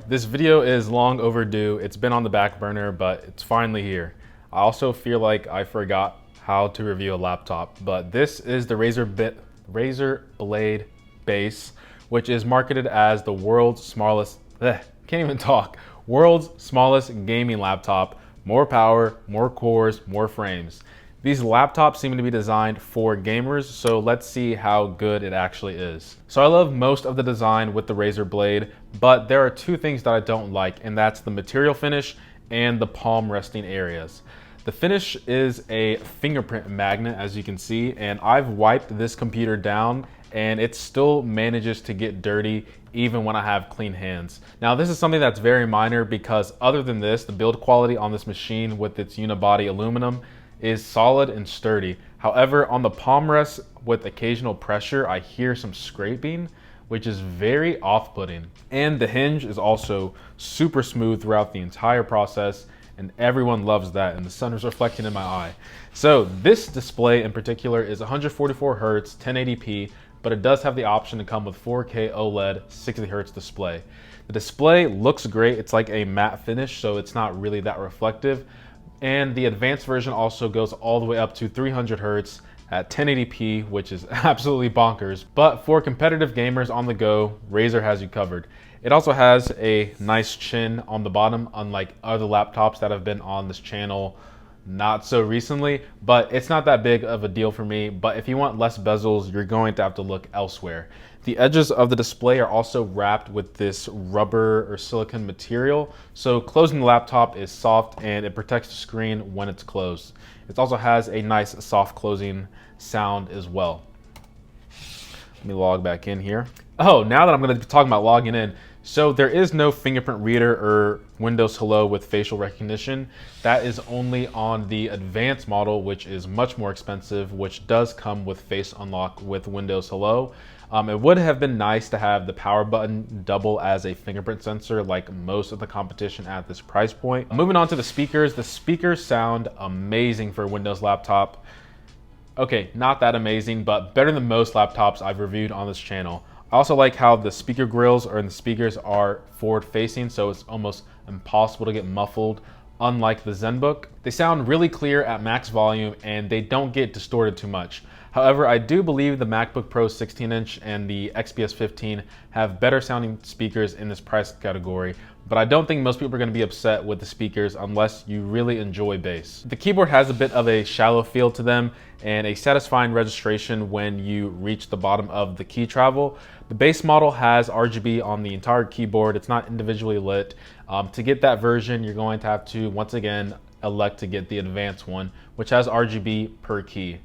This video is long overdue. It's been on the back burner, but it's finally here. I also feel like I forgot how to review a laptop, but this is the Razer Blade base, which is marketed as the world's smallest, world's smallest gaming laptop. More power, more cores, more frames. These laptops seem to be designed for gamers, so let's see how good it actually is. So I love most of the design with the Razer Blade, but there are two things that I don't like, and that's the material finish and the palm resting areas. The finish is a fingerprint magnet, as you can see, and I've wiped this computer down and it still manages to get dirty even when I have clean hands. Now this is something that's very minor because other than this, the build quality on this machine with its unibody aluminum is solid and sturdy. However, on the palm rest with occasional pressure, I hear some scraping, which is very off-putting. And the hinge is also super smooth throughout the entire process, and everyone loves that, and the sun is reflecting in my eye. So this display in particular is 144 Hz, 1080p, but it does have the option to come with 4K OLED 60 Hz display. The display looks great. It's like a matte finish, so it's not really that reflective. And the advanced version also goes all the way up to 300 Hz at 1080p, which is absolutely bonkers. But for competitive gamers on the go, Razer has you covered. It also has a nice chin on the bottom, unlike other laptops that have been on this channel not so recently, but it's not that big of a deal for me. But if you want less bezels, you're going to have to look elsewhere. The edges of the display are also wrapped with this rubber or silicone material, so closing the laptop is soft and it protects the screen when it's closed. It also has a nice soft closing sound as well. Let me log back in here. Oh, now that I'm going to be talking about logging in, so there is no fingerprint reader or Windows Hello with facial recognition. That is only on the advanced model, which is much more expensive, which does come with face unlock with Windows Hello. It would have been nice to have the power button double as a fingerprint sensor like most of the competition at this price point. Moving on to the speakers sound amazing for a Windows laptop. Okay, not that amazing, but better than most laptops I've reviewed on this channel. I also like how the speaker grills or the speakers are forward facing, so it's almost impossible to get muffled, unlike the ZenBook. They sound really clear at max volume and they don't get distorted too much. However, I do believe the MacBook Pro 16-inch and the XPS 15 have better sounding speakers in this price category, but I don't think most people are going to be upset with the speakers unless you really enjoy bass. The keyboard has a bit of a shallow feel to them and a satisfying registration when you reach the bottom of the key travel. The base model has RGB on the entire keyboard. It's not individually lit. To get that version, you're going to have to, once again, elect to get the advanced one, which has RGB per key.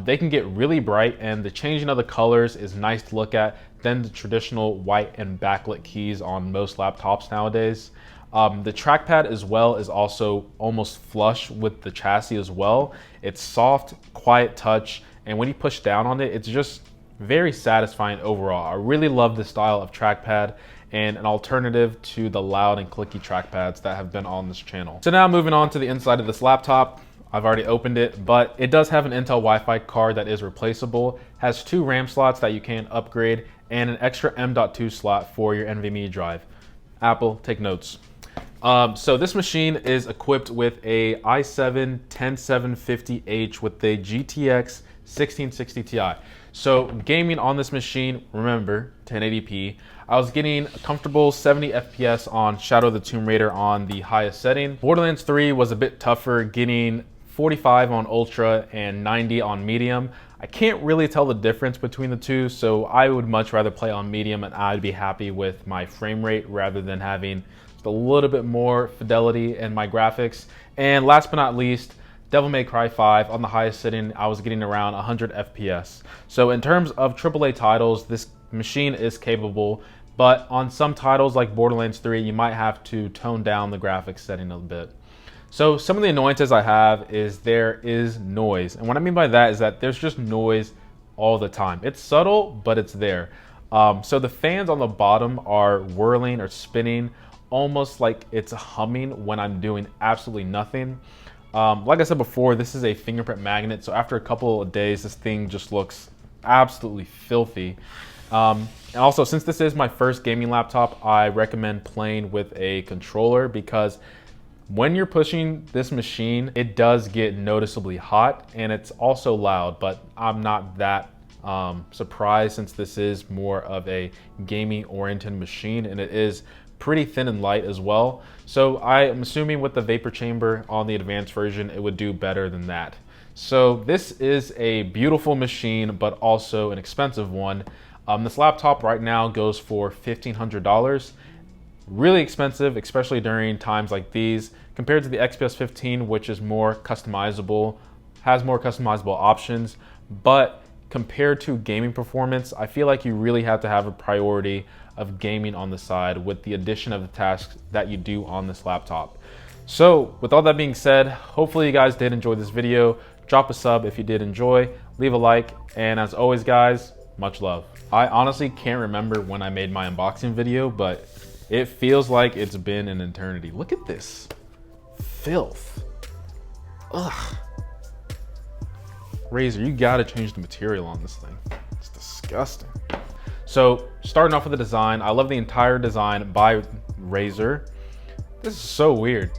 They can get really bright, and the changing of the colors is nice to look at than the traditional white and backlit keys on most laptops nowadays. The trackpad as well is also almost flush with the chassis as well. It's soft, quiet touch, and when you push down on it, it's just very satisfying overall. I really love this style of trackpad and an alternative to the loud and clicky trackpads that have been on this channel. So now moving on to the inside of this laptop. I've already opened it, but it does have an Intel Wi-Fi card that is replaceable, has 2 RAM slots that you can upgrade, and an extra M.2 slot for your NVMe drive. Apple, take notes. So this machine is equipped with a i7 10750H with a GTX 1660 Ti. So gaming on this machine, remember, 1080p. I was getting a comfortable 70 FPS on Shadow of the Tomb Raider on the highest setting. Borderlands 3 was a bit tougher, getting 45 on Ultra and 90 on Medium. I can't really tell the difference between the two, so I would much rather play on Medium and I'd be happy with my frame rate rather than having just a little bit more fidelity in my graphics. And last but not least, Devil May Cry 5 on the highest setting, I was getting around 100 FPS. So in terms of AAA titles, this machine is capable, but on some titles like Borderlands 3, you might have to tone down the graphics setting a bit. So some of the annoyances I have is there is noise. And what I mean by that is that there's just noise all the time. It's subtle, but it's there. So the fans on the bottom are whirling or spinning, almost like it's humming when I'm doing absolutely nothing. Like I said before, this is a fingerprint magnet, so after a couple of days, this thing just looks absolutely filthy. And also, since this is my first gaming laptop, I recommend playing with a controller because when you're pushing this machine, it does get noticeably hot and it's also loud, but I'm not that surprised since this is more of a gaming oriented machine and it is pretty thin and light as well. So I am assuming with the vapor chamber on the advanced version, it would do better than that. So this is a beautiful machine, but also an expensive one. This laptop right now goes for $1,500. Really expensive, especially during times like these, compared to the XPS 15, which is more customizable, has more customizable options. But compared to gaming performance, I feel like you really have to have a priority of gaming on the side with the addition of the tasks that you do on this laptop. So with all that being said, hopefully you guys did enjoy this video. Drop a sub if you did enjoy, leave a like, and as always guys, much love. I honestly can't remember when I made my unboxing video, but it feels like it's been an eternity. Look at this filth. Ugh. Razer, you gotta change the material on this thing. It's disgusting. So starting off with the design, I love the entire design by Razer. This is so weird.